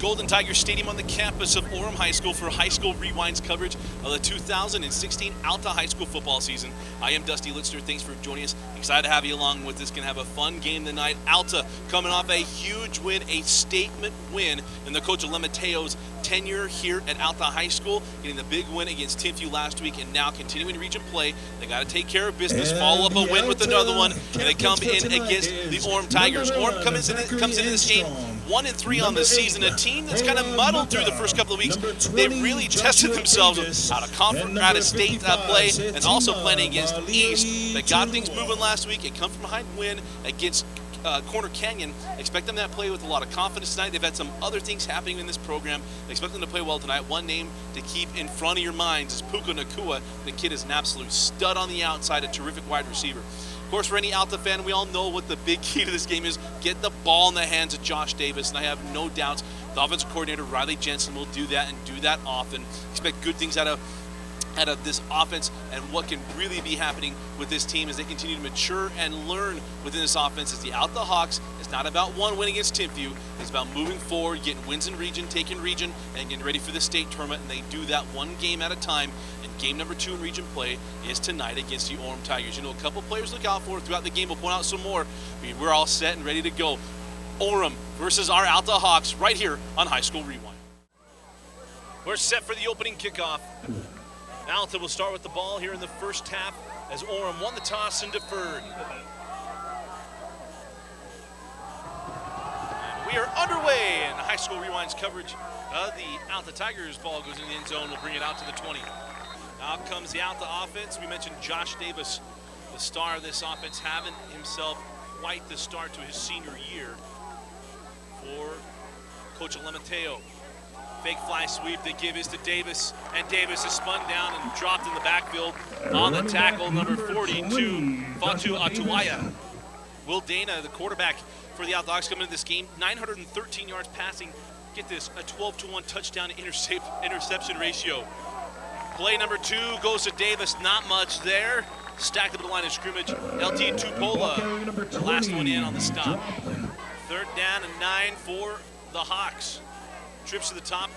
Golden Tigers Stadium on the campus of Orem High School for High School Rewinds coverage of the 2016 Alta High School football season. I am Dusty Litzner. Thanks for joining us. Excited to have you along with us. Going to have a fun game tonight. Alta coming off a huge win, a statement win in the coach Mateo's tenure here at Alta High School, getting the big win against Tinview last week, and now continuing region play. They got to take care of business, follow up a win with another one, and they come in against the Orem Tigers. Orem comes into this game 1-3 on the season, a team that's kind of muddled through the first couple of weeks. They've really tested themselves out of state play and also playing against East. They got things moving last week. A come from behind win against Corner Canyon. Expect them to play with a lot of confidence tonight. They've had some other things happening in this program. Expect them to play well tonight. One name to keep in front of your minds is Puka Nakua. The kid is an absolute stud on the outside, a terrific wide receiver. Of course, for any Alta fan, we all know what the big key to this game is. Get the ball in the hands of Josh Davis, and I have no doubts the offensive coordinator, Riley Jensen, will do that and do that often. Expect good things out of this offense, and what can really be happening with this team as they continue to mature and learn within this offense. As the Alta Hawks, it's not about one win against Tinview. It's about moving forward, getting wins in region, taking region, and getting ready for the state tournament, and they do that one game at a time. And game number 2 in region play is tonight against the Orem Tigers. You know, a couple players to look out for throughout the game. We'll point out some more. We're all set and ready to go. Orem versus our Alta Hawks right here on High School Rewind. We're set for the opening kickoff. Alta will start with the ball here in the first half as Orem won the toss and deferred. And we are underway in High School Rewind's coverage of the Alta Tigers. Ball goes in the end zone. We'll bring it out to the 20. Now comes the Alta offense. We mentioned Josh Davis, the star of this offense, having himself quite the start to his senior year for Coach Mateo. Fake fly sweep, they give this to Davis, and Davis is spun down and dropped in the backfield on the tackle, number 42, Fatu Atuaya. Will Dana, the quarterback for the Alta Hawks, coming into this game, 913 yards passing. Get this, a 12-to-1 touchdown interception ratio. Play number 2 goes to Davis, not much there. Stacked up at the line of scrimmage. LT Tupola, the last one in on the stop. 3rd down and 9 for the Hawks. Trips to the top,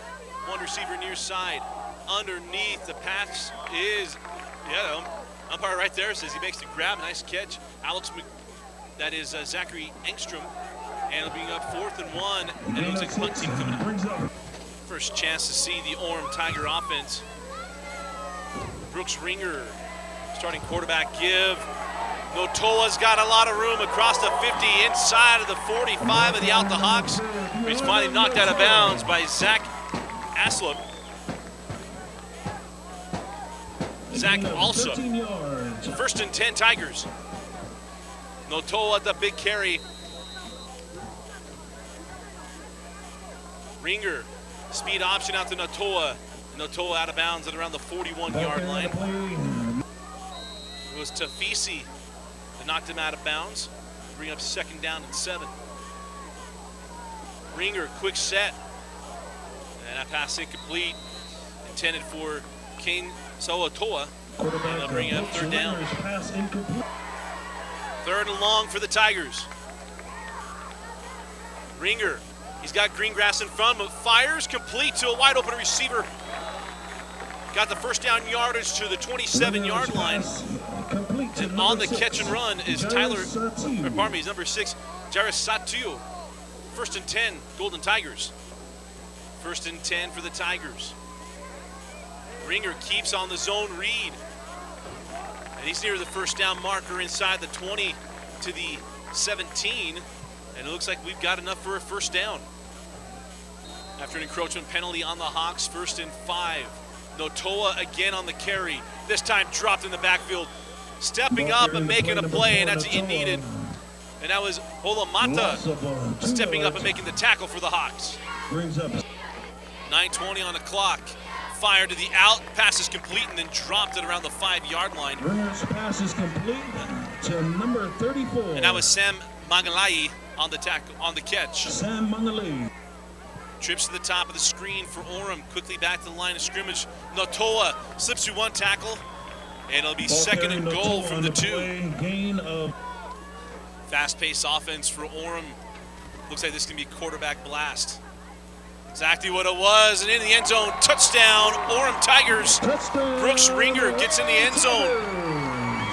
one receiver near side. Underneath, the pass is, umpire right there says he makes the grab, nice catch. That is Zachary Engstrom, and it'll be up 4th and 1, and it looks like punt team coming up. First chance to see the Orem Tiger offense. Brooks Ringer, starting quarterback give. Notoa's got a lot of room across the 50, inside of the 45 of the Alta Hawks. He's finally knocked out of bounds by Zach Aslop. Zach also. 1st and 10 Tigers. Notoa at the big carry. Ringer, speed option out to Notoa. Notoa out of bounds at around the 41-yard line. It was Tafisi that knocked him out of bounds. Bring up 2nd down and 7. Ringer, quick set. And that pass incomplete. Intended for Kane Soatoa. And they'll bring up 3rd down. 3rd and long for the Tigers. Ringer, he's got green grass in front, but fires complete to a wide open receiver. Got the 1st down yardage to the 27-yard line. And on the catch and run is he's number 6, Jairus Satu. 1st and 10, Golden Tigers. 1st and 10 for the Tigers. Ringer keeps on the zone read. And he's near the 1st down marker inside the 20 to the 17. And it looks like we've got enough for a 1st down. After an encroachment penalty on the Hawks, 1st and 5. Notoa again on the carry. This time dropped in the backfield. Stepping up and making a play, and that's what you needed. And that was Holamata stepping up and making the tackle for the Hawks. 9:20 on the clock. Fire to the out, pass is complete, and then dropped it around the 5-yard line. Ringer's pass is complete to number 34. And that was Sam Mangalai on the tackle, on the catch. Sam Mangalai. Trips to the top of the screen for Orem, quickly back to the line of scrimmage. Notoa slips through one tackle, and it'll be 2nd and goal from the 2. Fast-paced offense for Orem. Looks like this can be quarterback blast. Exactly what it was, and in the end zone, touchdown, Orem Tigers. Touchdown. Brooks Ringer gets in the end zone.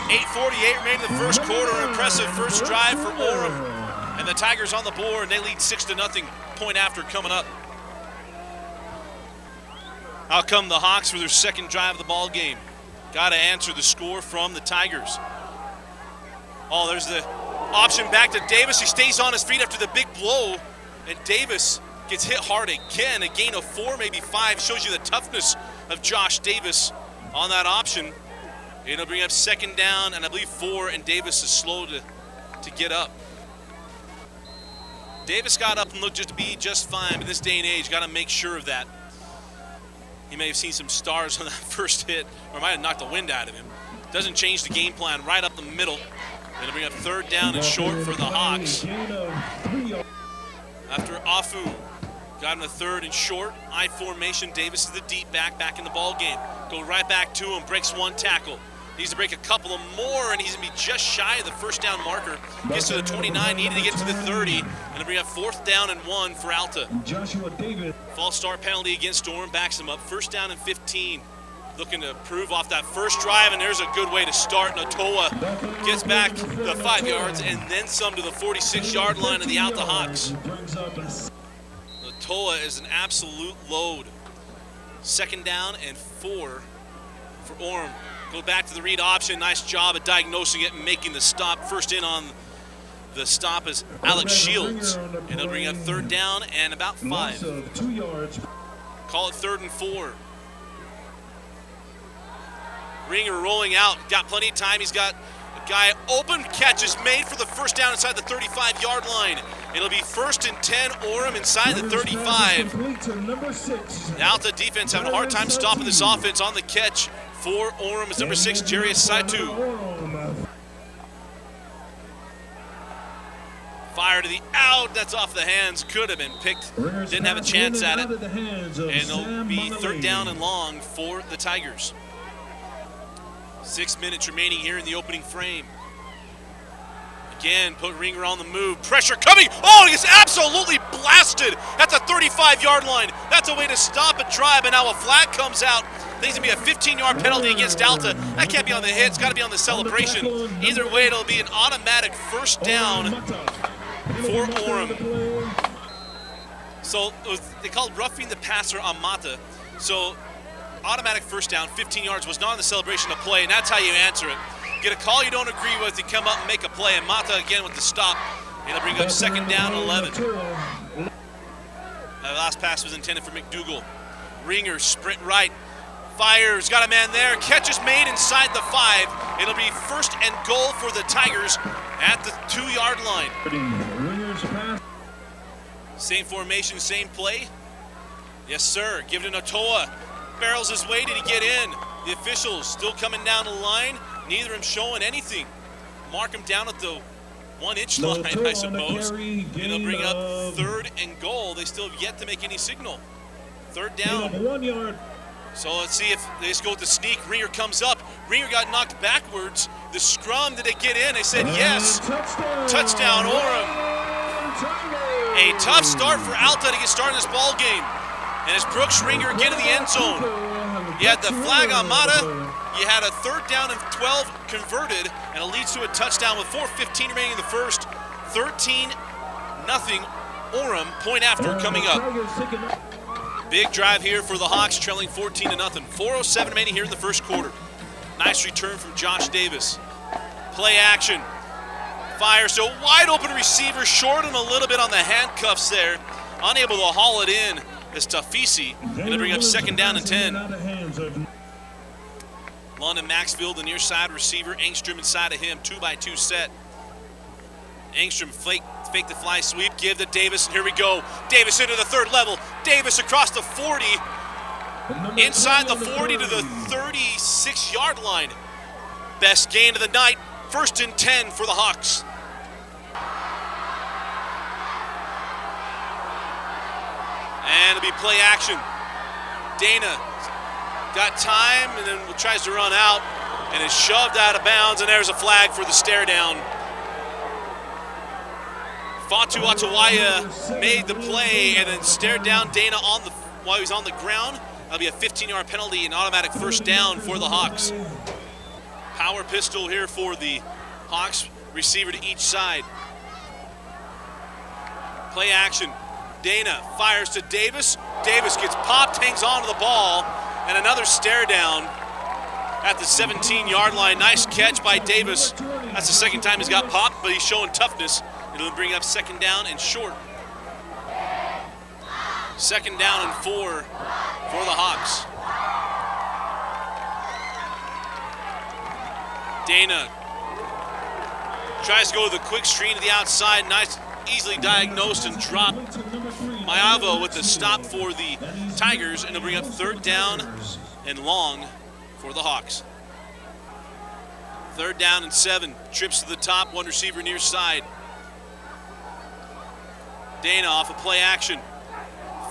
8:48 remaining in the first quarter. Impressive first drive for Orem. And the Tigers on the board, and they lead 6-0. Point after coming up. Out come the Hawks for their second drive of the ball game. Got to answer the score from the Tigers. Oh, there's the option back to Davis. He stays on his feet after the big blow, and Davis gets hit hard again. A gain of 4, maybe 5. Shows you the toughness of Josh Davis on that option. It'll bring up second down, and I believe 4, and Davis is slow to get up. Davis got up and looked just to be just fine, but this day and age, got to make sure of that. He may have seen some stars on that first hit, or might have knocked the wind out of him. Doesn't change the game plan right up the middle. It'll bring up third down and short for the Hawks. After Afu got him the third and short, I formation, Davis is the deep back in the ball game. Go right back to him, breaks one tackle. Needs to break a couple of more, and he's going to be just shy of the first down marker. Gets to the 29, needed to get to the 30, and it'll bring up fourth down and 1 for Alta. Joshua Davis. False start penalty against Orem, backs him up. First down and 15. Looking to improve off that first drive, and there's a good way to start. Natoa gets back the 5 yards and then some to the 46-yard line of the Alta Hawks. Natoa is an absolute load. Second down and 4 for Orem. Go back to the read option. Nice job at diagnosing it and making the stop. First in on the stop is Alex Shields. And they'll bring up third down and about 5. 2 yards. Call it 3rd and 4. Ringer rolling out. Got plenty of time. He's got a guy open. Catch is made for the first down inside the 35-yard line. It'll be 1st and 10. Orem inside the 35. The Alta defense having a hard time stopping this offense on the catch. For Orem is number 6, Jarius Saitu. Fire to the out. That's off the hands. Could have been picked. Didn't have a chance at it. And it'll be third down and long for the Tigers. 6 minutes remaining here in the opening frame. Again, put Ringer on the move. Pressure coming. Oh, he gets absolutely blasted at the 35-yard line. That's a way to stop a drive, and now a flag comes out. Things going to be a 15-yard penalty against Alta. That can't be on the hit. It's got to be on the celebration. Either way, it'll be an automatic first down for Orem. So they called roughing the passer on Mata. So automatic first down, 15 yards, was not on the celebration of play, and that's how you answer it. Get a call you don't agree with, you come up and make a play, and Mata again with the stop. It'll bring up second down 11. The last pass was intended for McDougal. Ringer, sprint right, fires, got a man there, catch is made inside the 5. It'll be 1st and goal for the Tigers at the 2-yard line. Same formation, same play. Yes, sir, give it to Natoa. Barrels his way, did he get in? The officials still coming down the line. Neither of them showing anything. Mark him down at the 1-inch line, I suppose. It'll bring up 3rd and goal. They still have yet to make any signal. Third down. 1 yard. So let's see if they just go with the sneak. Ringer comes up. Ringer got knocked backwards. The scrum, did they get in? They said yes. Touchdown, Orem. A tough start for Alta to get started in this ball game. And as Brooks Ringer again in the end zone. You had the flag on Mata. You had a third down and 12 converted, and it leads to a touchdown with 4:15 remaining in the first. 13-0 Orem, point after coming up. Big drive here for the Hawks, trailing 14-0. 4:07 remaining here in the first quarter. Nice return from Josh Davis. Play action. Fire, so wide open receiver, short him a little bit on the handcuffs there. Unable to haul it in as Tafisi. It'll bring up second down and 10. London Maxfield, the near side receiver. Engstrom inside of him, 2-by-2 set. Engstrom fake the fly sweep, give to Davis, and here we go. Davis into the third level. Davis across the 40. Inside the 40 to the 36-yard line. Best gain of the night. 1st and 10 for the Hawks. And it'll be play action. Dana got time and then tries to run out and is shoved out of bounds, and there's a flag for the stare down. Fatu Atawaya made the play and then stared down Dana while he was on the ground. That'll be a 15-yard penalty and automatic first down for the Hawks. Power pistol here for the Hawks, receiver to each side. Play action. Dana fires to Davis. Davis gets popped, hangs on to the ball, and another stare down at the 17-yard line. Nice catch by Davis. That's the second time he's got popped, but he's showing toughness. It'll bring up second down and short. Second down and 4 for the Hawks. Dana tries to go with a quick screen to the outside. Nice, easily diagnosed and dropped. Mayavo with the stop for the Tigers, and it'll bring up third down and long for the Hawks. Third down and 7. Trips to the top, one receiver near side. Dana off of play action.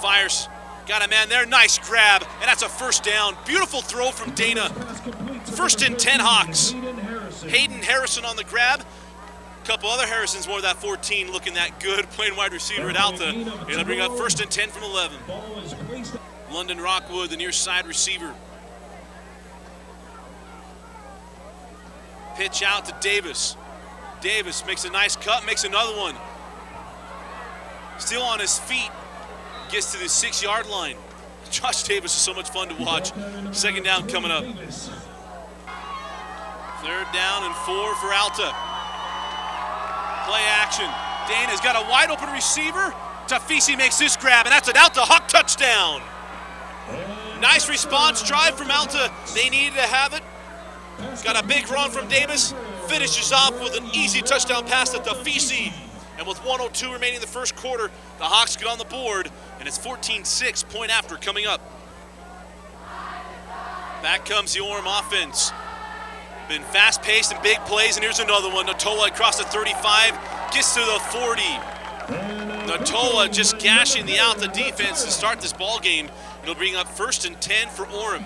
Fires, got a man there, nice grab, and that's a first down. Beautiful throw from Dana. First and 10 Hawks. Hayden Harrison on the grab. A couple other Harrisons more that 14 looking that good, playing wide receiver at Alta. It'll bring up first and 10 from 11. London Rockwood, the near side receiver. Pitch out to Davis. Davis makes a nice cut, makes another one. Still on his feet, gets to the 6-yard line. Josh Davis is so much fun to watch. Second down coming up. Third down and 4 for Alta. Play action. Dana's got a wide open receiver. Tafisi makes this grab, and that's an Alta Hawk touchdown. Nice response drive from Alta. They needed to have it. Got a big run from Davis. Finishes off with an easy touchdown pass to Tafisi. And with 1:02 remaining in the first quarter, the Hawks get on the board, and it's 14-6, point after coming up. Back comes the Orem offense. Been fast-paced and big plays, and here's another one. Natola across the 35, gets to the 40. Natola just gashing the Alta defense to start this ball game. It'll bring up first and 10 for Orem.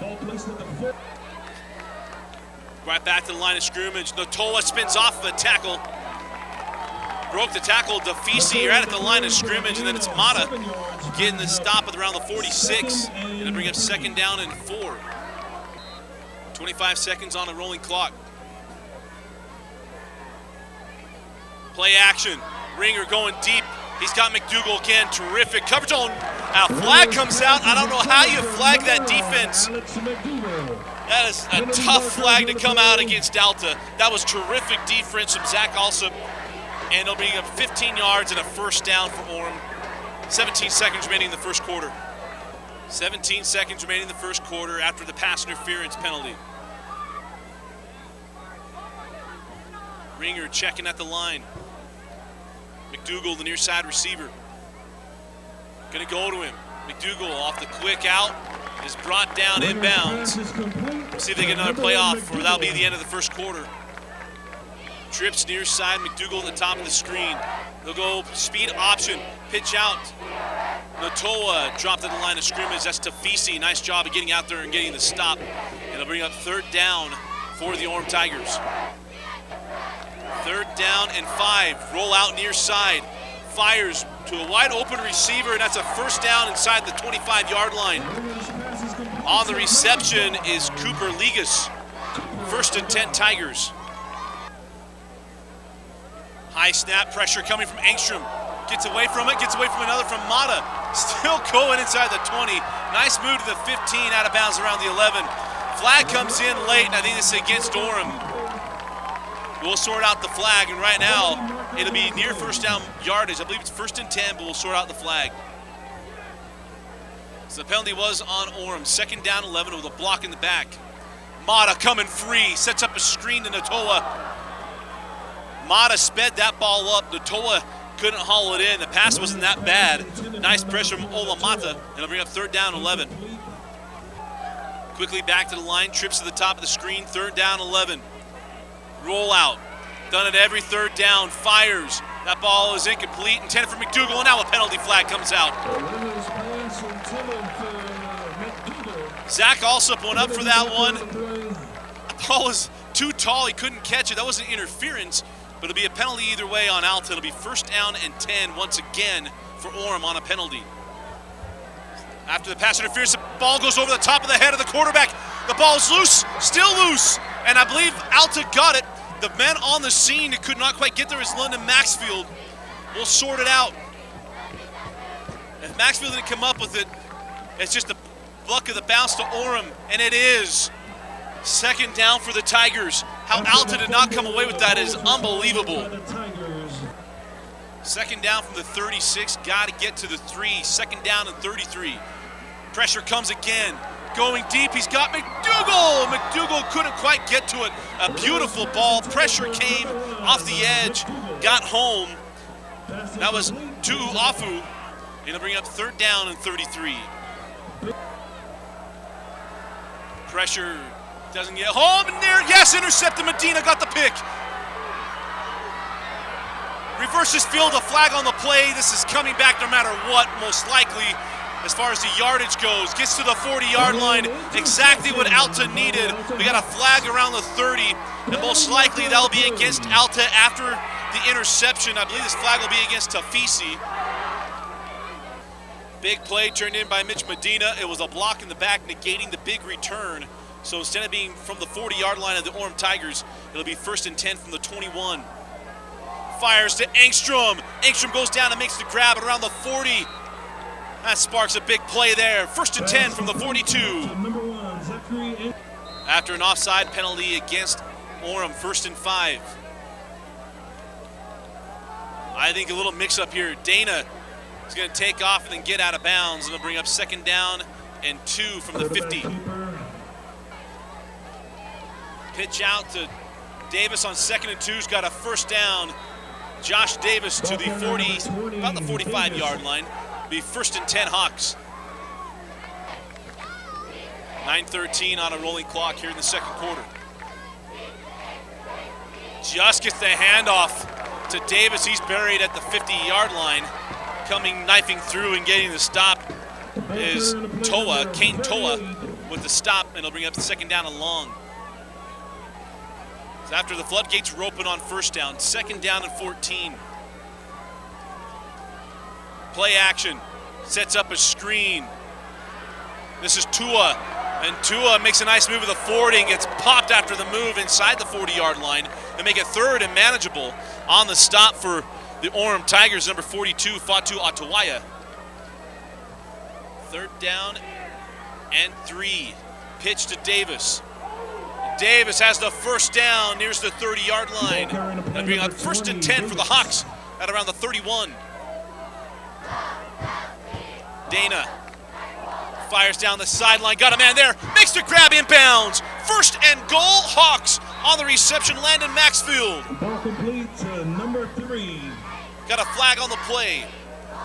Right back to the line of scrimmage. Natola spins off of a tackle. Broke the tackle. Tafisi right at the line of scrimmage, and then it's Mata getting the stop at around the 46. It'll bring up second down and 4. 25 seconds on the rolling clock. Play action. Ringer going deep. He's got McDougal again. Terrific coverage on. A flag comes out. I don't know how you flag that defense. That is a tough flag to come out against Alta. That was terrific defense from Zach Alsop. And it'll bring up 15 yards and a first down for Orem. 17 seconds remaining in the first quarter. 17 seconds remaining in the first quarter after the pass interference penalty. Ringer checking at the line. McDougal, the near side receiver. Gonna go to him. McDougal off the quick out is brought down inbounds. See if they get another play off, or that'll be the end of the first quarter. Trips near side, McDougal at the top of the screen. They'll go speed option, pitch out. Natoa dropped at the line of scrimmage. That's Tafisi. Nice job of getting out there and getting the stop. It'll bring up third down for the Orem Tigers. Third down and 5. Roll out near side. Fires to a wide open receiver, and that's a first down inside the 25-yard line. On the reception is Cooper Ligas. First and 10 Tigers. High snap pressure coming from Engstrom. Gets away from it, gets away from another from Mata. Still going inside the 20. Nice move to the 15, out of bounds around the 11. Flag comes in late, and I think this is against Orem. We'll sort out the flag, and right now, it'll be near first down yardage. I believe it's first and 10, but we'll sort out the flag. So the penalty was on Orem. Second down 11 with a block in the back. Mata coming free, sets up a screen to Natoa. Mata sped that ball up. Natoa couldn't haul it in. The pass wasn't that bad. Nice pressure from Ola Mata. It'll bring up third down 11. Quickly back to the line, trips to the top of the screen, third down 11. Roll out. Done it every third down. Fires. That ball is incomplete. Intended for McDougal, and now a penalty flag comes out. Zach Alsop went up for that one. The ball was too tall. He couldn't catch it. That wasn't interference. but it'll be a penalty either way on Alta. It'll be first down and 10 once again for Orem on a penalty. After the pass interference, the ball goes over the top of the head of the quarterback. The ball is loose, still loose, and I believe Alta got it. The man on the scene who could not quite get there is London Maxfield. We'll sort it out. If Maxfield didn't come up with it, it's just a luck of the bounce to Orem, and it is. Second down for the Tigers. How Alta did not come away with that is unbelievable. Second down from the 36, got to get to the 3. Second down and 33. Pressure comes again. Going deep, he's got McDougal. McDougal couldn't quite get to it. A beautiful ball. Pressure came off the edge, got home. That was Tu'uafu. He'll bring up third down and 33. Pressure doesn't get home, and there, yes, intercepted. Medina got the pick. Reverses field, a flag on the play. This is coming back no matter what, most likely, as far as the yardage goes. Gets to the 40-yard line, exactly what Alta needed. We got a flag around the 30, and most likely that'll be against Alta after the interception. I believe this flag will be against Tafisi. Big play turned in by Mitch Medina. It was a block in the back negating the big return. So instead of being from the 40-yard line of the Orem Tigers, it'll be first and 10 from the 21. Fires to Engstrom. Engstrom goes down and makes the grab at around the 40. That sparks a big play there. First and 10 from the 42. After an offside penalty against Orem, first and 5. I think a little mix-up here. Dana is going to take off and then get out of bounds, and they'll bring up second down and 2 from the 50. Pitch out to Davis on second and 2. He's got a first down. Josh Davis to the 40, about the 45-yard line. Be first and 10 Hawks. 9:13 on a rolling clock here in the second quarter. Just gets the handoff to Davis. He's buried at the 50-yard line. Coming, knifing through and getting the stop is Kane Toa with the stop, and he'll bring up the second down and long. So after the floodgates were open on first down, second down and 14. Play action, sets up a screen. This is Tua, and Tua makes a nice move with a 40 and gets popped after the move inside the 40-yard line and make it third and manageable on the stop for the Orem Tigers, number 42, Fatu Atawaya. Third down and 3. Pitch to Davis. Davis has the first down, nears the 30-yard line. And bring up first and 10 for the Hawks at around the 31. Dana fires down the sideline, got a man there, makes the grab inbounds. First and goal, Hawks on the reception, Landon Maxfield. Ball complete to number 3. Got a flag on the play.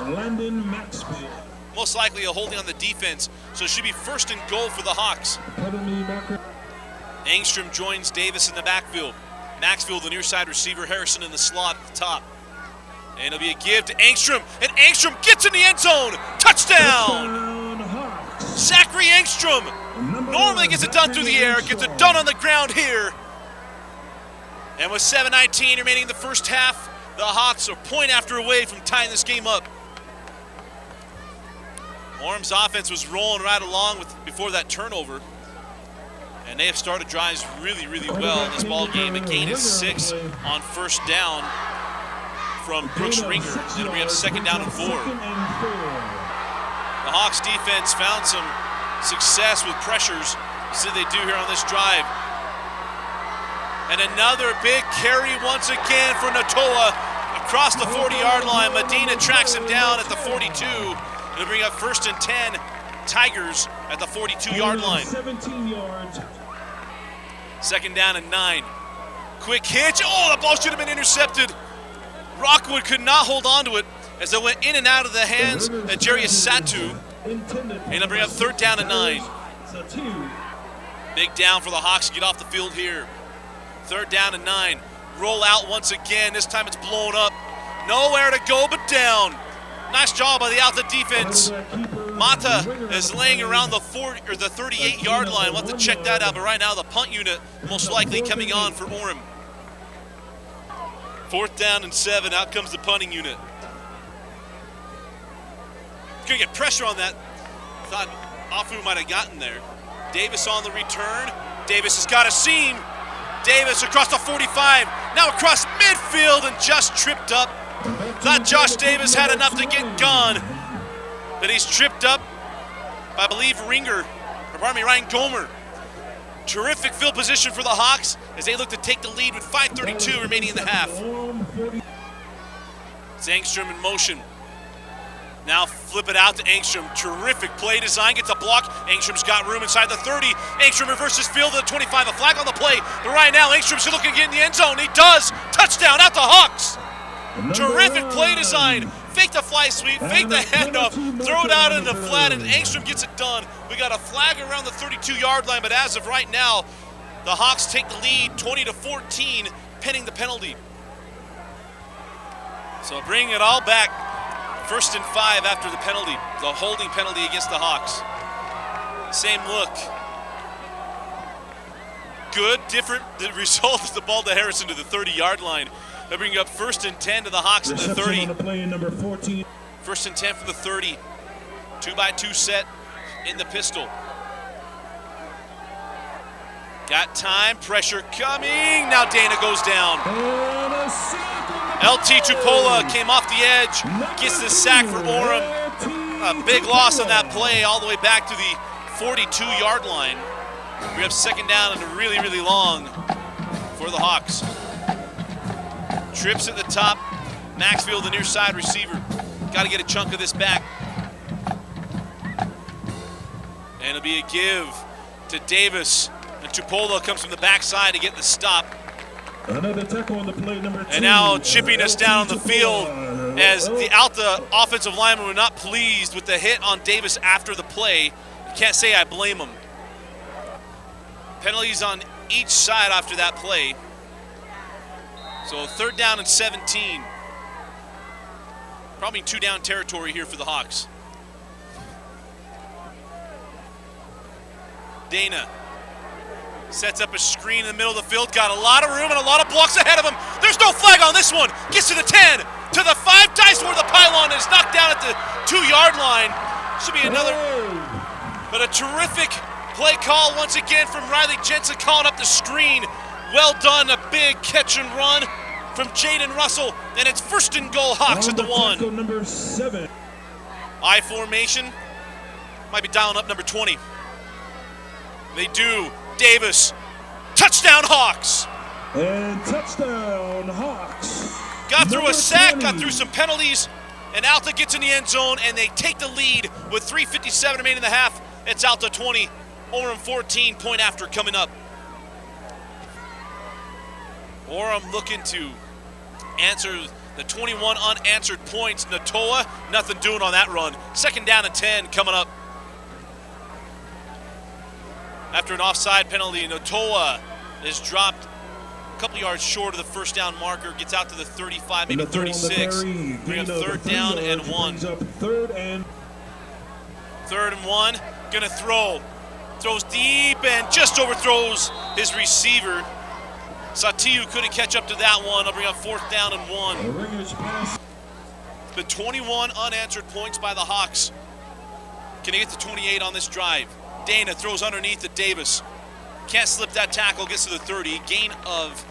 Landon Maxfield. Most likely a holding on the defense, so it should be first and goal for the Hawks. Engstrom joins Davis in the backfield. Maxfield, the near side receiver, Harrison in the slot at the top. And it'll be a give to Engstrom, and Engstrom gets in the end zone. Touchdown! Zachary Engstrom normally gets it done through the air, gets it done on the ground here. And with 7:19 remaining in the first half, the Hawks are point after away from tying this game up. Orem's offense was rolling right along before that turnover. And they have started drives really, really well in this ball game. A gain of 6 on first down from Brooks Ringer. It'll bring up second down and 4. The Hawks defense found some success with pressures, so they do here on this drive. And another big carry once again for Natoa across the 40-yard line. Medina tracks him down at the 42. It'll bring up first and 10 Tigers at the 42-yard line. 17 yards. Second down and 9. Quick hitch. Oh, the ball should have been intercepted. Rockwood could not hold on to it as it went in and out of the hands of Jarius Satu. And it'll bring up third down and 9. Big down for the Hawks to get off the field here. Third down and 9. Roll out once again. This time it's blown up. Nowhere to go but down. Nice job by the Alta defense. Mata is laying around the 38-yard line. We'll have to check that out. But right now the punt unit most likely coming on for Orem. 4th down and 7. Out comes the punting unit. Gonna get pressure on that. Thought Afu might have gotten there. Davis on the return. Davis has got a seam. Davis across the 45. Now across midfield and just tripped up. Thought Josh Davis had enough to get gone, but he's tripped up by, I believe, Ryan Gomer. Terrific field position for the Hawks as they look to take the lead with 5:32 remaining in the half. It's Engstrom in motion. Now flip it out to Engstrom. Terrific play design, gets a block. Engstrom's got room inside the 30. Engstrom reverses field to the 25, a flag on the play. But right now, Engstrom's looking to get in the end zone. He does. Touchdown, Alta Hawks. Terrific play design. Fake the fly sweep, fake the handoff, throw it out in the flat, and Engstrom gets it done. We got a flag around the 32-yard line, but as of right now, the Hawks take the lead 20-14, pending the penalty. So bring it all back. 1st and 5 after the penalty, the holding penalty against the Hawks. Same look. Good, different. The result is the ball to Harrison to the 30-yard line. They bring up 1st and 10 to the Hawks at the 30. On the play, number 14. 1st and 10 from the 30. 2-by-2 set in the pistol. Got time, pressure coming. Now Dana goes down. LT Tupola came off the edge, gets the sack for Orem. A big loss on that play all the way back to the 42-yard line. We have 2nd down and really, really long for the Hawks. Trips at the top. Maxfield, the near side receiver. Got to get a chunk of this back. And it'll be a give to Davis. And Tupola comes from the backside to get the stop. Another tackle on the play, number 2. And now chipping us down on the field as the Alta offensive linemen were not pleased with the hit on Davis after the play. I can't say I blame them. Penalties on each side after that play. So 3rd down and 17. Probably 2-down territory here for the Hawks. Dana sets up a screen in the middle of the field. Got a lot of room and a lot of blocks ahead of him. There's no flag on this one. Gets to the 10, to the 5, dives for the pylon, and is knocked down at the 2-yard line. Should be another, but a terrific play call once again from Riley Jensen calling up the screen. Well done, a big catch and run from Jaden Russell, and it's 1st and goal, Hawks at the 1. Number 7. I formation, might be dialing up number 20. They do. Davis, touchdown Hawks. And touchdown Hawks. Got through a sack, got through some penalties, and Alta gets in the end zone, and they take the lead with 3:57 remaining in the half. It's Alta 20, Orem 14, point after coming up. Orem looking to answer the 21 unanswered points. Natoa, nothing doing on that run. 2nd down and 10 coming up. After an offside penalty, Natoa is dropped a couple yards short of the 1st down marker, gets out to the 35, maybe 36. Bring up 3rd down and 1. 3rd and 1, gonna throw. Throws deep and just overthrows his receiver. Satiu couldn't catch up to that one. I'll bring up 4th down and 1. The 21 unanswered points by the Hawks. Can he get to 28 on this drive? Dana throws underneath to Davis. Can't slip that tackle, gets to the 30. Gain of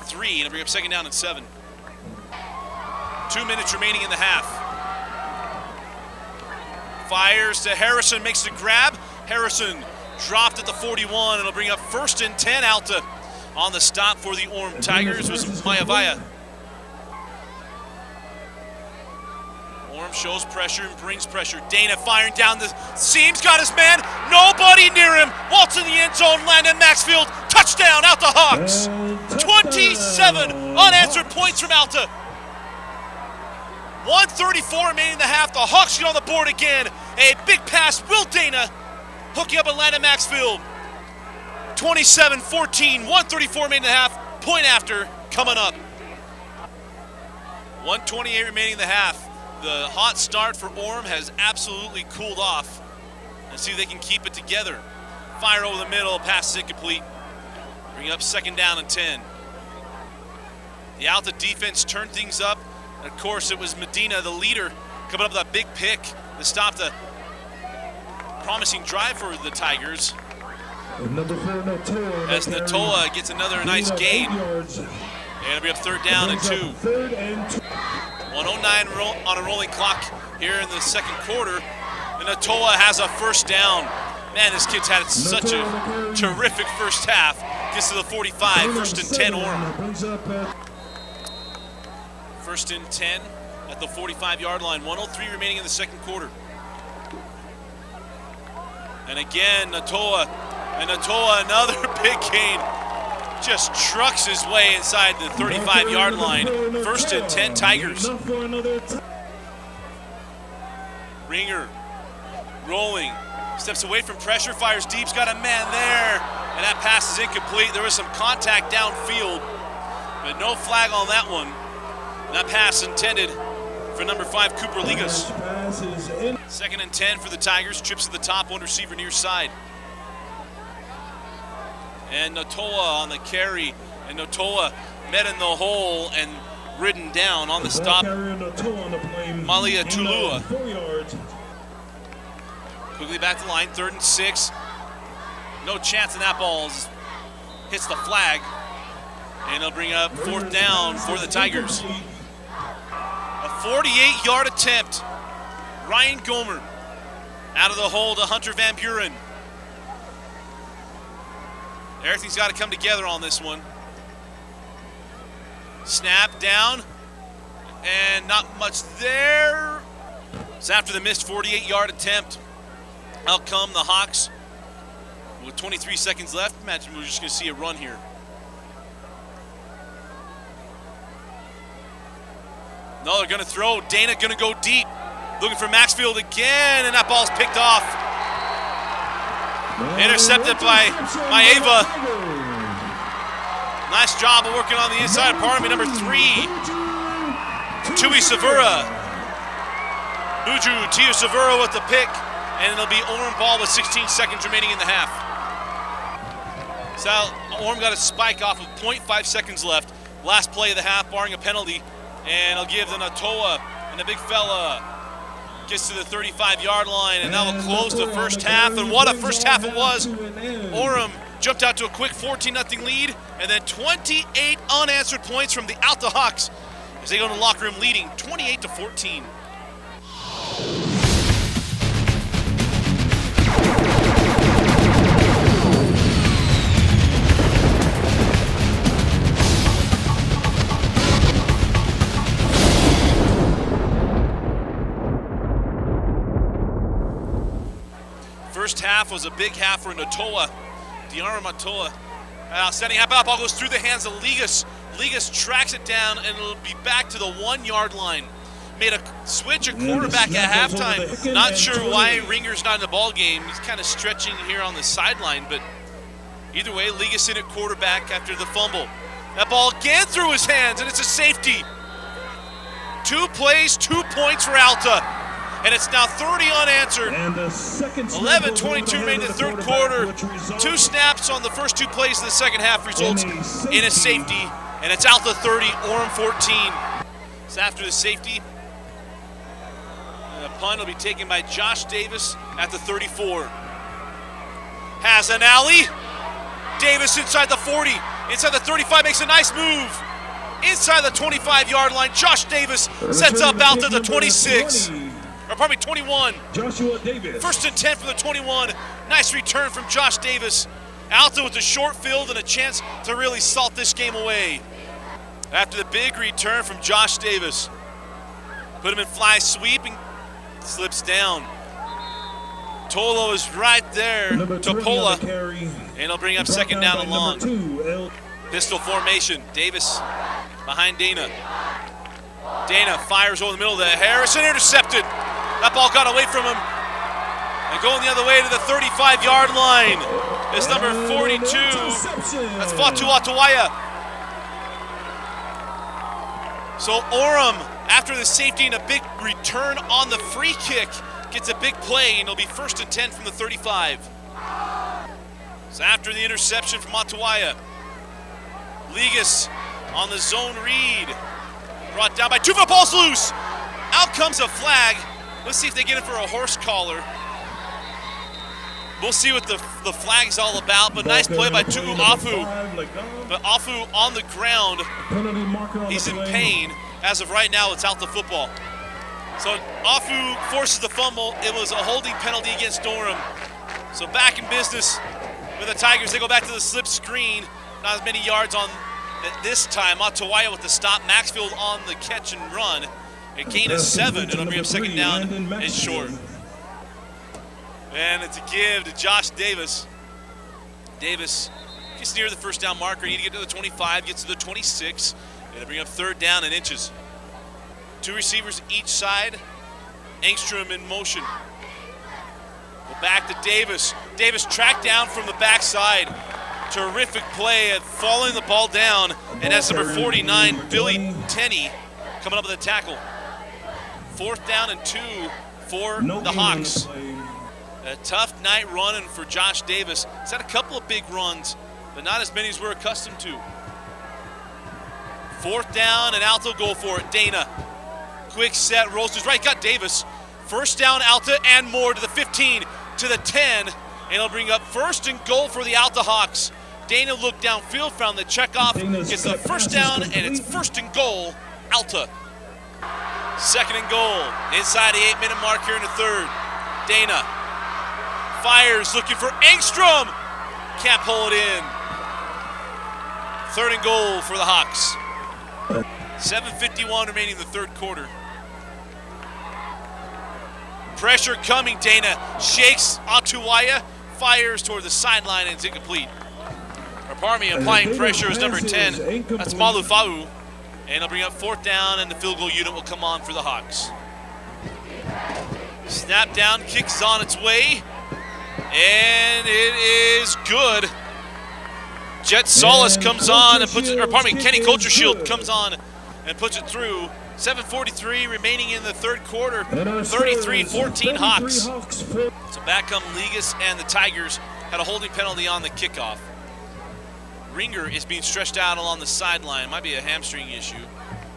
3, and I'll bring up 2nd down and 7. 2 minutes remaining in the half. Fires to Harrison, makes the grab. Harrison dropped at the 41, and it'll bring up 1st and 10, Alta. On the stop for the Orem Tigers was Mayavaya. Orem shows pressure and brings pressure. Dana firing down the seams, got his man. Nobody near him. Waltz in the end zone, Landon Maxfield. Touchdown, Alta Hawks. 27 unanswered points from Alta. 1:34 remaining in the half. The Hawks get on the board again. A big pass, Will Dana hooking up at Landon Maxfield. 27-14, 1:34 remaining in the half. Point after coming up. 1:28 remaining in the half. The hot start for Orem has absolutely cooled off. Let's see if they can keep it together. Fire over the middle, pass is incomplete. Bring up 2nd down and 10. The Alta defense turned things up. And of course, it was Medina, the leader, coming up with a big pick that stopped a promising drive for the Tigers. Number 4, Natoa. As Natoa gets another nice gain. And it'll be up 3rd down and 2. 3rd and 2. 109 on a rolling clock here in the second quarter. And Natoa has a 1st down. Man, this kid's had such a terrific first half. Gets to the 45, 1st and 10 Orem. 1st and 10 at the 45-yard line. 1:03 remaining in the second quarter. And again, Natoa. And Natoa, another big gain. Just trucks his way inside the 35-yard line. 1st and 10 Tigers. Ringer rolling. Steps away from pressure, fires deep, got a man there. And that pass is incomplete. There was some contact downfield, but no flag on that one. And that pass intended for number 5, Cooper Ligas. 2nd and 10 for the Tigers. Trips to the top, one receiver near side. And Natoa on the carry. And Natoa met in the hole and ridden down on the stop. Malia Tulua. Quickly back to the line, 3rd and 6. No chance in that ball. Hits the flag. And they'll bring up 4th down for the Tigers. A 48-yard attempt. Ryan Gomer out of the hole to Hunter Van Buren. Everything's got to come together on this one. Snap down. And not much there. So after the missed 48-yard attempt, out come the Hawks with 23 seconds left. Imagine we're just going to see a run here. No, they're going to throw. Dana going to go deep. Looking for Maxfield again, and that ball's picked off. Intercepted by Maeva. Nice job of working on the inside. Pardon me, number 3. Tui Savura. Buju Tiu Savura with the pick. And it'll be Orem ball with 16 seconds remaining in the half. So Orem got a spike off of 0.5 seconds left. Last play of the half, barring a penalty. And I'll give the Natoa, and the big fella gets to the 35-yard line, and that will close the first half. And what a first half it was. Orem jumped out to a quick 14-0 lead, and then 28 unanswered points from the Alta Hawks as they go in the locker room leading 28-14. First half was a big half for Natoa. Orem Natoa. Setting half out, ball goes through the hands of Ligas. Ligas tracks it down, and it'll be back to the 1-yard line. Made a switch at quarterback at halftime. Not sure why Ringer's not in the ball game. He's kind of stretching here on the sideline, but either way, Ligas in at quarterback after the fumble. That ball again through his hands, and it's a safety. 2 plays, 2 points for Alta. And it's now 30 unanswered. 11:22 remaining in the third quarter. 2 snaps on the first 2 plays of the second half results in a safety. And it's Alta 30, Orem 14. So after the safety, the punt will be taken by Josh Davis at the 34. Has an alley. Davis inside the 40. Inside the 35, makes a nice move. Inside the 25-yard line, Josh Davis sets up Alta the 26. Or probably 21. Joshua Davis. 1st and 10 for the 21. Nice return from Josh Davis. Alta with a short field and a chance to really salt this game away. After the big return from Josh Davis. Put him in fly sweep and slips down. Tolo is right there. Topola. And he'll bring up 2nd down and long. Pistol formation. Davis behind Dana. Dana fires over the middle of the Harrison, intercepted. That ball got away from him. And going the other way to the 35-yard line is number 42. That's Fatu Atawaya. So Orem, after the safety and a big return on the free kick, gets a big play, and it'll be 1st and 10 from the 35. So after the interception from Atawaya, Ligas on the zone read. Brought down by 2 footballs loose. Out comes a flag. Let's see if they get it for a horse collar. We'll see what the flag's all about, but nice play by Tugu Afu. But Afu on the ground, he's in pain. As of right now, it's Alta football. So Afu forces the fumble. It was a holding penalty against Orem. So back in business with the Tigers. They go back to the slip screen. Not as many yards on this time. Atawaya with the stop. Maxfield on the catch and run. A gain of 7. It'll bring up second down and short. And it's a give to Josh Davis. Davis gets near the first down marker. Need to get to the 25, gets to the 26. It'll bring up third down and inches. 2 receivers each side. Engstrom in motion. Go back to Davis. Davis tracked down from the backside. Terrific play at following the ball down. And that's number 49, Billy Tenney, coming up with a tackle. 4th down and 2 for the Hawks. A tough night running for Josh Davis. He's had a couple of big runs, but not as many as we're accustomed to. 4th down, and Alta go for it. Dana, quick set, rolls to his right, got Davis. 1st down, Alta, and more to the 15, to the 10, and it'll bring up 1st and goal for the Alta Hawks. Dana looked downfield, found the checkoff, gets the 1st down, and it's 1st and goal, Alta. 2nd and goal, inside the 8-minute mark here in the 3rd. Dana fires, looking for Engstrom. Can't pull it in. 3rd and goal for the Hawks. 7:51 remaining in the 3rd quarter. Pressure coming, Dana shakes Atuwaya, fires toward the sideline, and it's incomplete. Parmi applying pressure is number 10. That's Malufau. And it'll bring up 4th down, and the field goal unit will come on for the Hawks. Snap down, kicks on its way. And it is good. Jet Solis comes on and puts it, or pardon me, Kenny Coultershield comes on and puts it through. 7:43 remaining in the 3rd quarter. 33-14 Hawks. So back come Ligas, and the Tigers had a holding penalty on the kickoff. Ringer is being stretched out along the sideline. Might be a hamstring issue.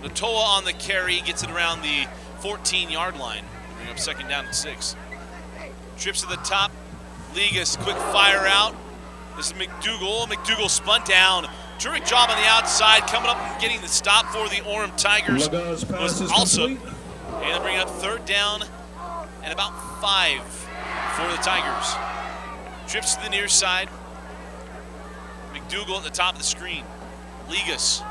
Natoa on the carry, gets it around the 14-yard line. Bring up 2nd down and 6. Trips to the top. Ligas, quick fire out. This is McDougal. McDougal spun down. Terrific job on the outside, coming up and getting the stop for the Orem Tigers. Was also, and they'll bring up 3rd down and about 5 for the Tigers. Trips to the near side. McDougal at the top of the screen. Ligas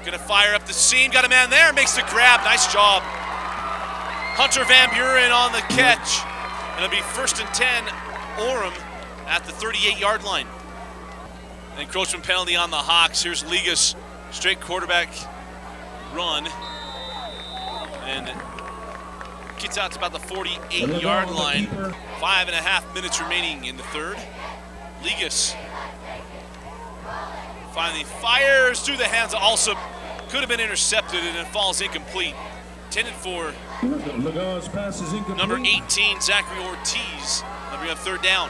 gonna fire up the seam. Got a man there. Makes the grab. Nice job. Hunter Van Buren on the catch. And it'll be 1st and 10, Orem at the 38-yard line. Encroachment penalty on the Hawks. Here's Ligas, straight quarterback run. And gets out to about the 48-yard line. 5.5 minutes remaining in the 3rd. Ligas finally fires through the hands of Alsop. Could have been intercepted, and it falls incomplete. Intended for number 18, Zachary Ortiz. They'll bring up 3rd down.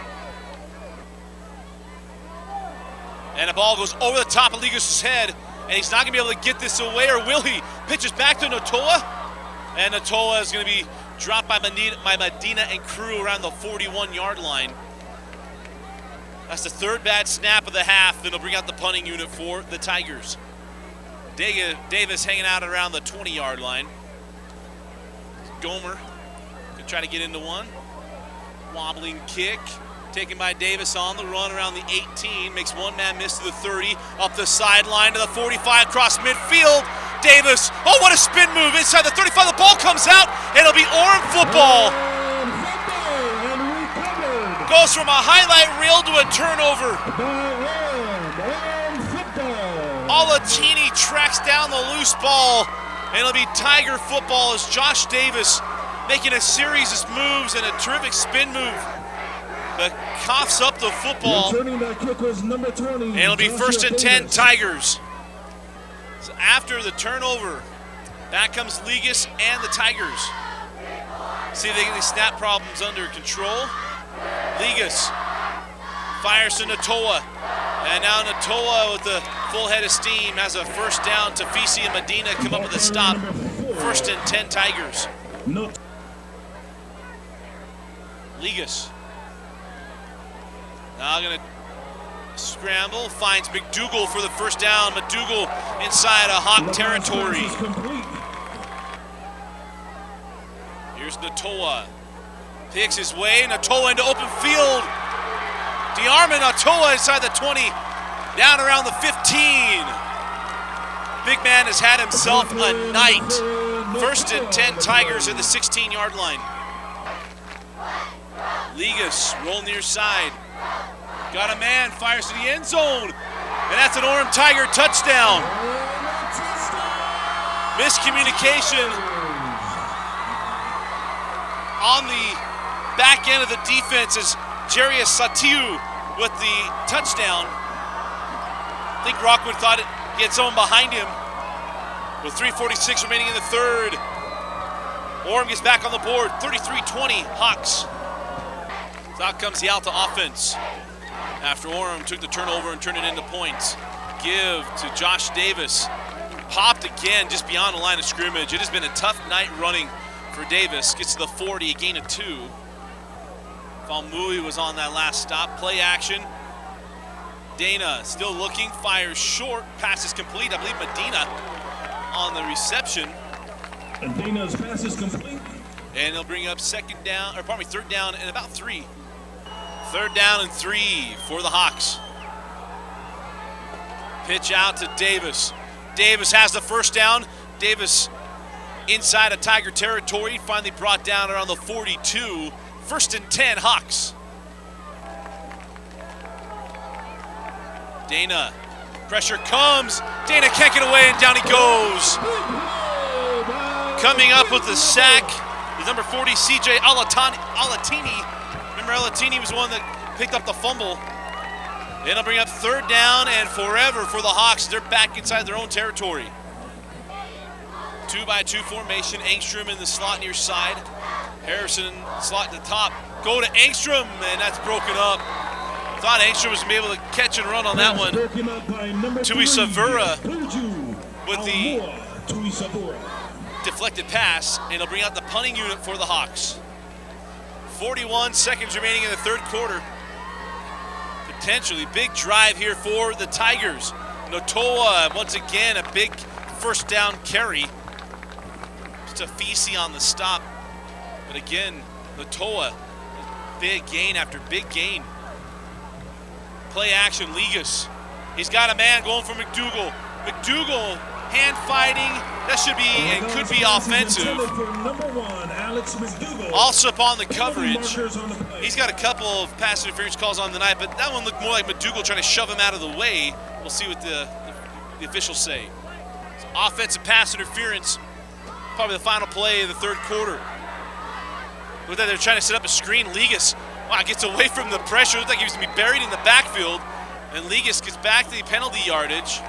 And the ball goes over the top of Ligas' head, and he's not going to be able to get this away, or will he? Pitches back to Natoa, and Natoa is going to be dropped by Medina and crew around the 41-yard line. That's the 3rd bad snap of the half. Then they'll bring out the punting unit for the Tigers. Davis hanging out around the 20-yard line. Gomer can try to get into one. Wobbling kick. Taken by Davis on the run around the 18. Makes one man miss to the 30. Up the sideline to the 45, across midfield. Davis, oh, what a spin move inside the 35. The ball comes out, and it'll be Orem football. Goes from a highlight reel to a turnover. Alatini tracks down the loose ball, and it'll be Tiger football as Josh Davis making a series of moves and a terrific spin move that coughs up the football. And it'll be 1st and 10 Tigers. So after the turnover, back comes Ligas and the Tigers. See if they get these snap problems under control. Ligas Fires to Natoa. And now Natoa with the full head of steam has a first down. Tafisi and Medina come up with a stop. First and 10 Tigers. Ligas. Now going to scramble. Finds McDougal for the first down. McDougal inside of Hawk territory. Here's Natoa. Picks his way. Natoa into open field. DeArmond Natoa inside the 20. Down around the 15. Big man has had himself a night. First and 10 Tigers at the 16-yard line. Ligas roll near side. Got a man, fires to the end zone. And that's an Orem Tiger touchdown. Miscommunication on the back end of the defense as Jarius Satiu with the touchdown. I think Rockwood thought he had someone behind him. With 3:46 remaining in the third. Orem gets back on the board, 33-20 Hawks. So out comes the Alta offense. After Orem took the turnover and turned it into points. Give to Josh Davis. Popped again just beyond the line of scrimmage. It has been a tough night running for Davis. Gets to the 40, a gain of 2. Falmui was on that last stop. Play action. Dana still looking, fires short. Pass is complete. I believe Medina on the reception. And Dana's pass is complete. And they'll bring up third down and about 3. Third down and 3 for the Hawks. Pitch out to Davis. Davis has the first down. Davis inside of Tiger territory. Finally brought down around the 42. First and 10 Hawks. Dana. Pressure comes. Dana can't get away and down he goes. Coming up with the sack is number 40, CJ Alatini. Remember, Alatini was the one that picked up the fumble. It'll bring up third down and forever for the Hawks. They're back inside their own territory. 2-by-2 formation. Engstrom in the slot near side. Harrison slot to the top. Go to Engstrom, and that's broken up. Thought Engstrom was going to be able to catch and run on that one. Tuisavura with the deflected pass, and it'll bring out the punting unit for the Hawks. 41 seconds remaining in the third quarter. Potentially big drive here for the Tigers. Notoa, once again, a big first down carry. Tafisi on the stop. But again, Notoa, big gain after big gain. Play action, Ligas. He's got a man going for McDougal. McDougal, hand fighting. That should be and could be offensive. Also upon the coverage. He's got a couple of pass interference calls on the night, but that one looked more like McDougal trying to shove him out of the way. We'll see what the officials say. So offensive pass interference, probably the final play of the third quarter. Look like they're trying to set up a screen. Ligas, wow, gets away from the pressure. Looks like he was going to be buried in the backfield. And Ligas gets back to the penalty yardage.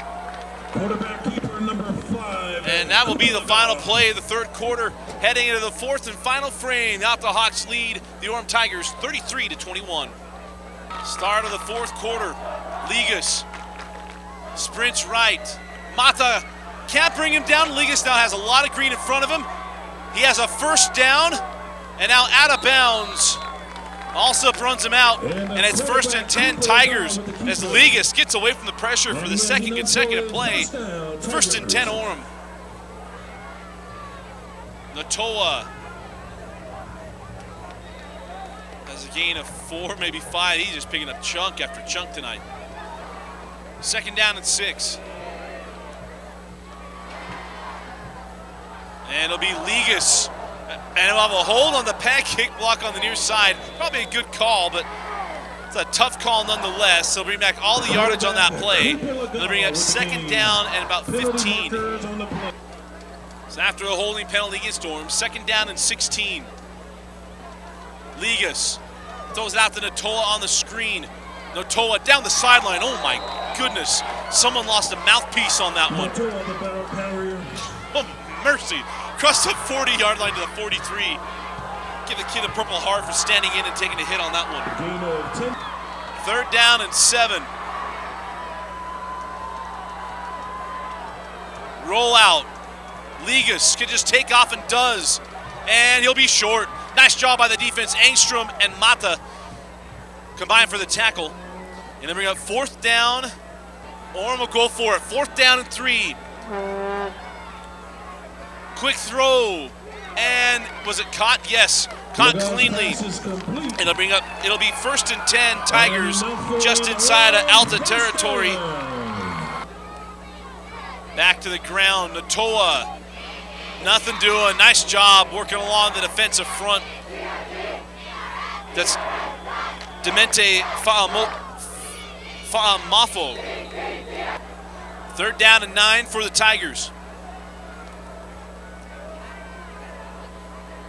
Quarterback keeper number 5. And that will be the final play of the third quarter. Heading into the fourth and final frame. The Alta Hawks lead the Orem Tigers 33-21. Start of the fourth quarter. Ligas sprints right. Mata can't bring him down. Ligas now has a lot of green in front of him. He has a first down. And now out of bounds. Also runs him out, and it's first and 10 Tigers as Ligas gets away from the pressure for the second consecutive play. First and 10 Orem. Notoa has a gain of 4, maybe 5. He's just picking up chunk after chunk tonight. Second down and 6. And it'll be Ligas. And he'll have a hold on the pancake block on the near side. Probably a good call, but it's a tough call nonetheless. So bring back all the yardage on that play. They'll bring up second down and about 15. So after a holding penalty against Orem, second down and 16. Ligas throws it out to Notoa on the screen. Notoa down the sideline. Oh my goodness. Someone lost a mouthpiece on that one. Oh, mercy. Across the 40-yard line to the 43. Give the kid a Purple Heart for standing in and taking a hit on that one. Third down and 7. Roll out. Ligas can just take off and does. And he'll be short. Nice job by the defense. Engstrom and Mata combine for the tackle. And then bring up 4th down. Orem will go for it. 4th down and 3. Quick throw. And was it caught? Yes. Caught cleanly. It'll bring up, it'll be 1st and 10 Tigers just inside of Alta territory. Back to the ground. Natoa. Nothing doing. Nice job working along the defensive front. That's Demente Mafo. 3rd down and 9 for the Tigers.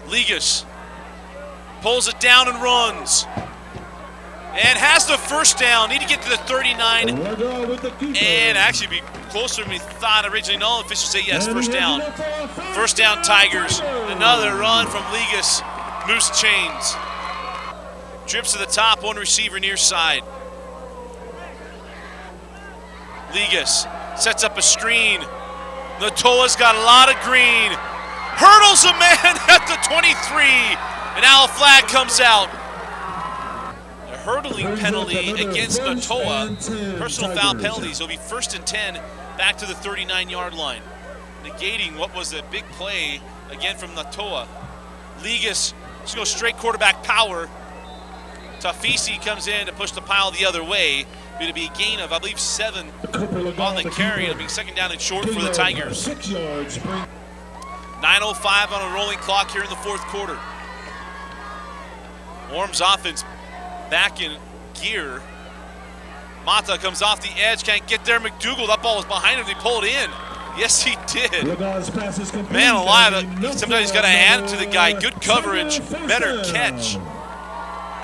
Ligas pulls it down and runs. And has the 1st down. Need to get to the 39. And actually be closer than we thought originally. No, officials say yes, 1st down. 1st down Tigers. Another run from Ligas. Moose chains. Trips to the top, one receiver near side. Ligas sets up a screen. Natoa's got a lot of green. Hurdles a man at the 23. And now a flag comes out. A hurdling penalty against Natoa. Personal foul penalties. It'll be 1st and 10 back to the 39-yard line. Negating what was a big play again from Natoa. Ligas just go straight quarterback power. Tafisi comes in to push the pile the other way. It'll be a gain of, I believe, 7 on the carry. It'll be 2nd down and short for the Tigers. 9:05 on a rolling clock here in the 4th quarter. Orem's offense back in gear. Mata comes off the edge, can't get there. McDougal, that ball was behind him. They pulled in. Yes, he did. Man alive, sometimes he's got to hand it to the guy. Good coverage, better catch.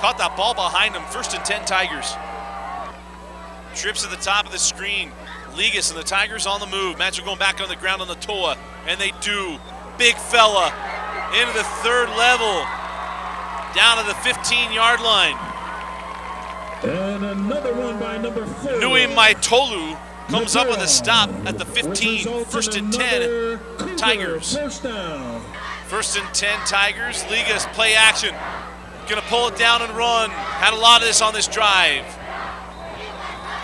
Caught that ball behind him. 1st and 10 Tigers. Trips to the top of the screen. Ligas and the Tigers on the move. Match going back on the ground on the Toa, and they do. Big fella into the 3rd level, down to the 15-yard line. And another one by number 4. Nui Maitolu comes up with a stop at the 15. 1st and 10 Tigers. 1st and 10 Tigers. Ligas play action. Gonna pull it down and run. Had a lot of this on this drive.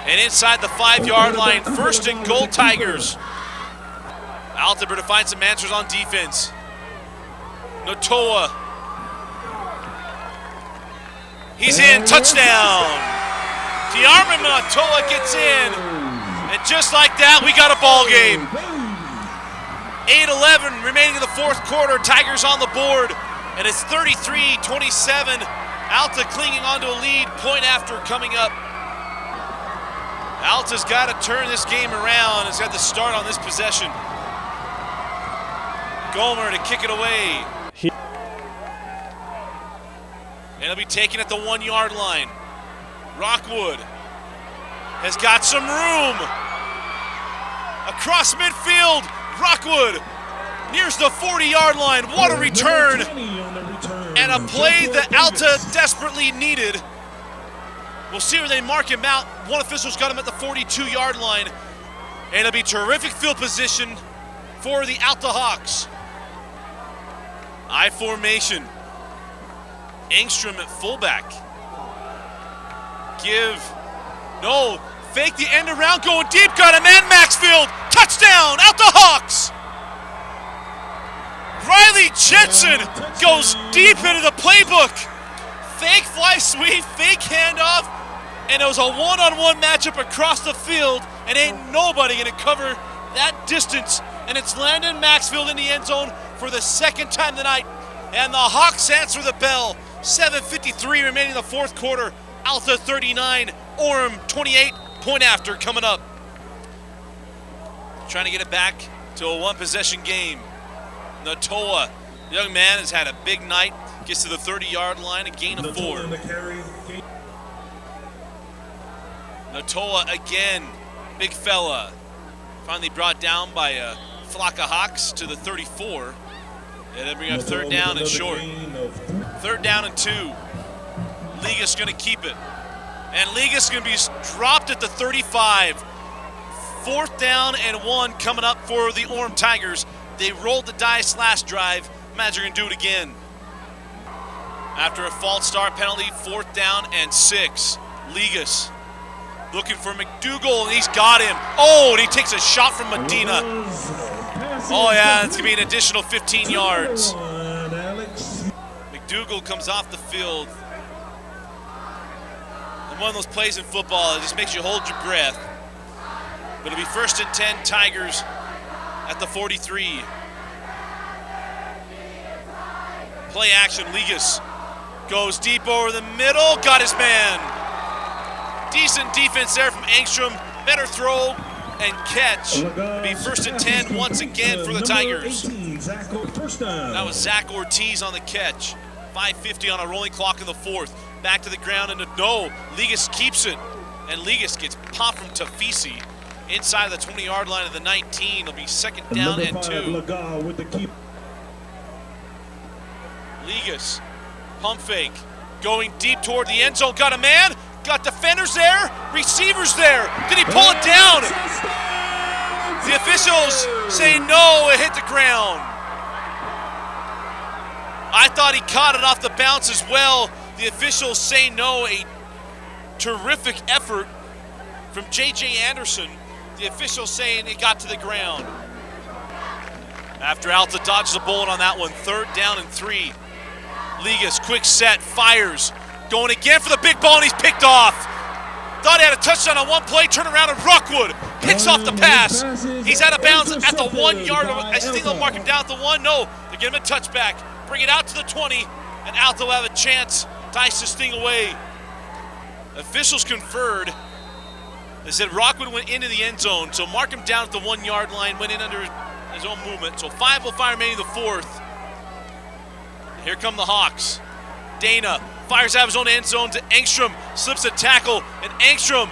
And inside the 5-yard line, 1st and goal Tigers. Alta to find some answers on defense. Natoa. He's in, touchdown. Diarman Natoa gets in. And just like that, we got a ball game. 8:11 remaining in the 4th quarter. Tigers on the board. And it's 33-27. Alta clinging onto a lead. Point after coming up. Alta's got to turn this game around. It's got to start on this possession. Gomer to kick it away. And it'll be taken at the 1-yard line. Rockwood has got some room. Across midfield, Rockwood nears the 40-yard line. What a return. And a play that Alta desperately needed. We'll see where they mark him out. One official's got him at the 42-yard line. And it'll be terrific field position for the Alta Hawks. I formation. Engstrom at fullback. Fake the end around, going deep, got him, and Maxfield. Touchdown, Alta Hawks. Riley Jensen goes deep into the playbook. Fake fly sweep, fake handoff, and it was a one-on-one matchup across the field, and ain't nobody gonna cover that distance. And it's Landon Maxfield in the end zone for the 2nd time tonight. And the Hawks answer the bell. 7:53 remaining in the 4th quarter. Alta 39, Orem 28. Point after coming up. Trying to get it back to a 1-possession game. Natoa, the young man, has had a big night. Gets to the 30-yard line, a gain of 4. Natoa again, big fella. Finally brought down by a flock of Hawks to the 34. And then bring up 3rd down and short. 3rd down and 2. Ligas gonna keep it. And Ligas is going to be dropped at the 35. 4th down and 1 coming up for the Orem Tigers. They rolled the dice last drive. Imagine they're going to do it again. After a false start penalty, 4th down and 6. Ligas looking for McDougal, and he's got him. Oh, and he takes a shot from Medina. Oh, yeah, it's going to be an additional 15 yards. McDougal comes off the field. And one of those plays in football, it just makes you hold your breath. But it'll be 1st and 10 Tigers at the 43. Play action, Ligas goes deep over the middle, got his man. Decent defense there from Engstrom. Better throw and catch. It'll be 1st and 10 once again for the Tigers. That was Zach Ortiz on the catch. 5:50 on a rolling clock in the 4th. Back to the ground, and no, Ligas keeps it. And Ligas gets popped from Tafisi inside of the 20-yard line of the 19. It'll be 2nd down and 2. Ligas, pump fake, going deep toward the end zone. Got a man, got defenders there, receivers there. Did he pull it down? The officials say no, it hit the ground. I thought he caught it off the bounce as well. The officials say no. A terrific effort from J.J. Anderson. The officials saying it got to the ground. After Alta dodges a bullet on that one, 3rd down and 3. Ligas, quick set, fires. Going again for the big ball, and he's picked off. Thought he had a touchdown on one play, turn around, and Rockwood picks off the pass. He's out of bounds at the 1 yard. I think they'll mark him down at the 1. No, they give him a touchback. Bring it out to the 20, and Alta will have a chance to ice this thing away. Officials conferred. They said Rockwood went into the end zone, so mark him down at the 1 yard line, went in under his own movement. So 5:05 remaining the 4th. Here come the Hawks. Dana fires out of his own end zone to Engstrom, slips a tackle, and Engstrom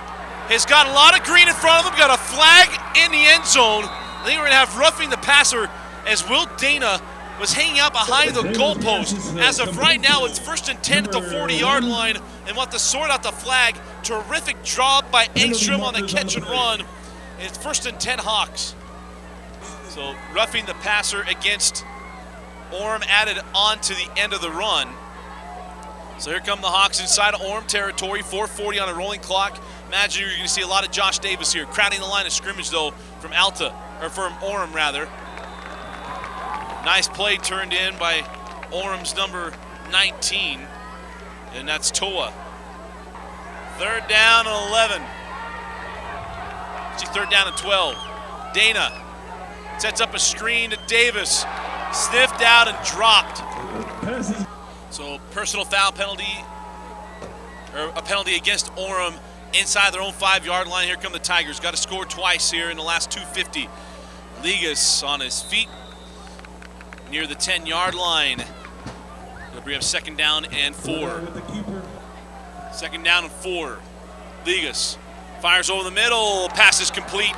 has got a lot of green in front of him, got a flag in the end zone. I think we're going to have roughing the passer as Will Dana was hanging out behind the goalpost. As of right now, it's 1st and 10 at the 40-yard line, and want to sort out the flag. Terrific job by Engstrom on the catch and run, and it's 1st and 10 Hawks. So roughing the passer against Orem added on to the end of the run. So here come the Hawks inside of Orem territory, 4:40 on a rolling clock. Imagine you're going to see a lot of Josh Davis here, crowding the line of scrimmage though from Orem rather. Nice play turned in by Orem's number 19, and that's Toa. 3rd down and 11. Actually, 3rd down and 12. Dana sets up a screen to Davis. Sniffed out and dropped. So personal foul penalty, or a penalty against Orem inside their own 5-yard line. Here come the Tigers. Got to score twice here in the last 2:50. Ligas on his feet near the 10-yard line. It'll bring up 2nd down and 4. 2nd down and 4. Ligas fires over the middle. Pass is complete.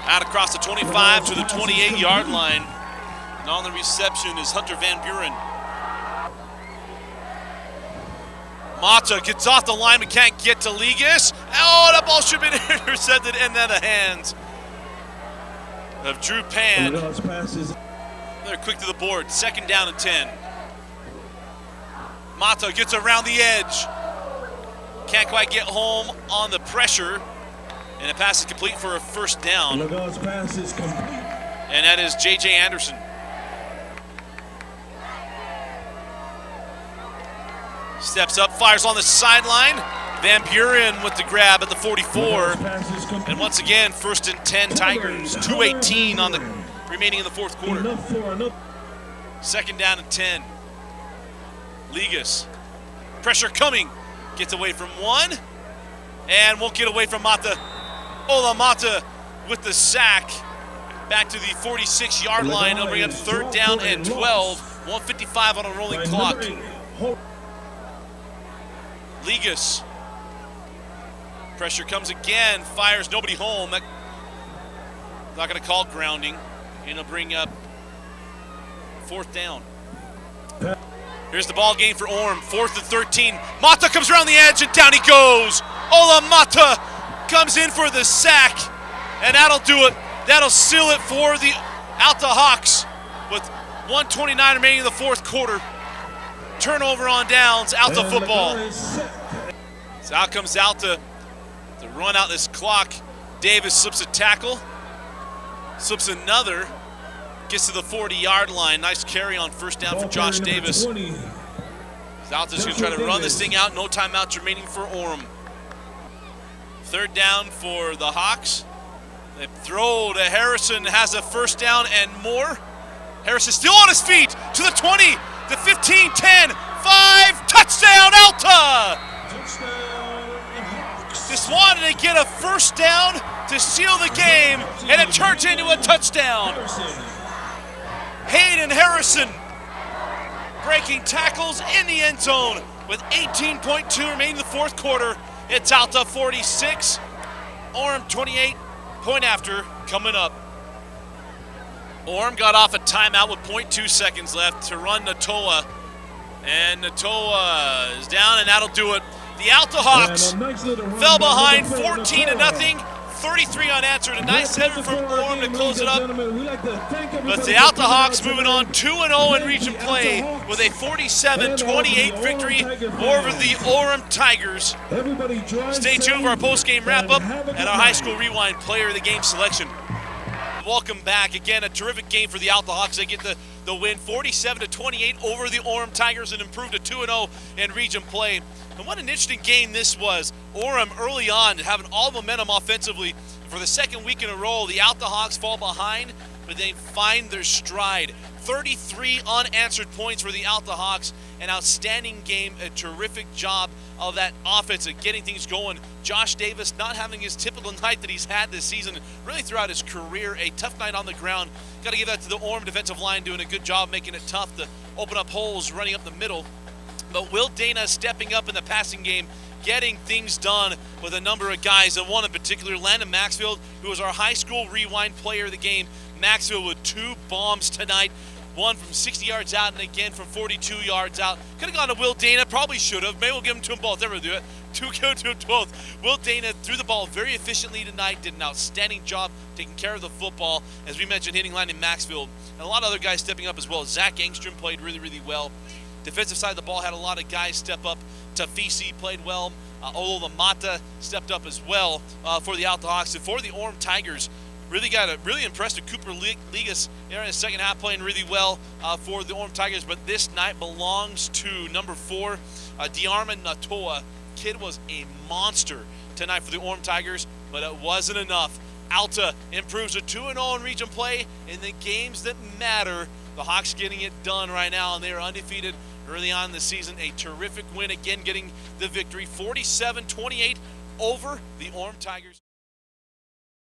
Out across the 25 to the 28-yard line. And on the reception is Hunter Van Buren. Mata gets off the line but can't get to Ligas. Oh, that ball should have been intercepted and then the hands of Drew Pan. They're quick to the board. 2nd down and 10. Mata gets around the edge. Can't quite get home on the pressure. And the pass is complete for a 1st down. And that is J.J. Anderson. Steps up, fires on the sideline. Van Buren with the grab at the 44. And once again, 1st and 10 Tigers. 2:18 on the remaining in the 4th quarter. 2nd down and 10. Ligas. Pressure coming. Gets away from 1. And won't get away from Mata. Ola Mata with the sack. Back to the 46-yard line. It'll bring up 3rd down and 12. 1:55 on a rolling clock. Ligas. Pressure comes again. Fires nobody home. Not going to call grounding. And it'll bring up 4th down. Here Here's the ball game for Orem, 4th and 13. Mata comes around the edge and down he goes. Ola Mata comes in for the sack, and that'll do it. That'll seal it for the Alta Hawks with 1:29 remaining in the fourth quarter. Turnover on downs, Alta football. So out comes Alta to run out this clock. Davis slips a tackle, slips another, gets to the 40-yard line. Nice carry on first down for Josh Davis. Alta's going to try to run this thing out. No timeouts remaining for Orem. Third down for the Hawks. They throw to Harrison, has a first down and more. Harrison still on his feet to the 20, the 15, 10, 5, touchdown Alta! Just wanted to get a first down to seal the game, and it turns into a touchdown. Hayden Harrison breaking tackles in the end zone with 18.2 remaining in the fourth quarter. It's Alta 46, Orem 28, point after coming up. Orem got off a timeout with 0.2 seconds left to run Natoa, and Natoa is down, and that'll do it. The Alta Hawks fell behind 14-0, 33 unanswered. A nice header from Orem to close it up. But the Alta Hawks moving on 2-0 in region play with a 47-28 victory over the Orem Tigers. Stay tuned for our post-game wrap-up and our high school rewind player of the game selection. Welcome back. Again, a terrific game for the Alta Hawks. They get the win 47-28 over the Orem Tigers and improved to 2-0 in region play. And what an interesting game this was. Orem early on having all momentum offensively. For the second week in a row, the Alta Hawks fall behind, but they find their stride. 33 unanswered points for the Alta Hawks. An outstanding game, a terrific job of that offense of getting things going. Josh Davis not having his typical night that he's had this season, really throughout his career. A tough night on the ground. Got to give that to the Orem defensive line doing a good job making it tough to open up holes, running up the middle. But Will Dana stepping up in the passing game, getting things done with a number of guys, and one in particular, Landon Maxfield, who was our high school rewind player of the game. Maxfield with 2 bombs tonight, one from 60 yards out and again from 42 yards out. Could have gone to Will Dana, probably should have. Maybe we'll give him to them both. Never do it. 2 go to them both. Will Dana threw the ball very efficiently tonight, did an outstanding job taking care of the football. As we mentioned, hitting Landon Maxfield. And a lot of other guys stepping up as well. Zach Engstrom played really, really well. Defensive side of the ball had a lot of guys step up. Tafisi played well. Ola Mata stepped up as well for the Alta Hawks. And for the Orem Tigers, really impressed with Cooper Ligas in the second half, playing really well for the Orem Tigers. But this night belongs to number 4, Diarman Natoa. Kid was a monster tonight for the Orem Tigers, but it wasn't enough. Alta improves to 2-0 in region play in the games that matter. The Hawks getting it done right now, and they are undefeated early on in the season. A terrific win, again getting the victory, 47-28 over the Orem Tigers.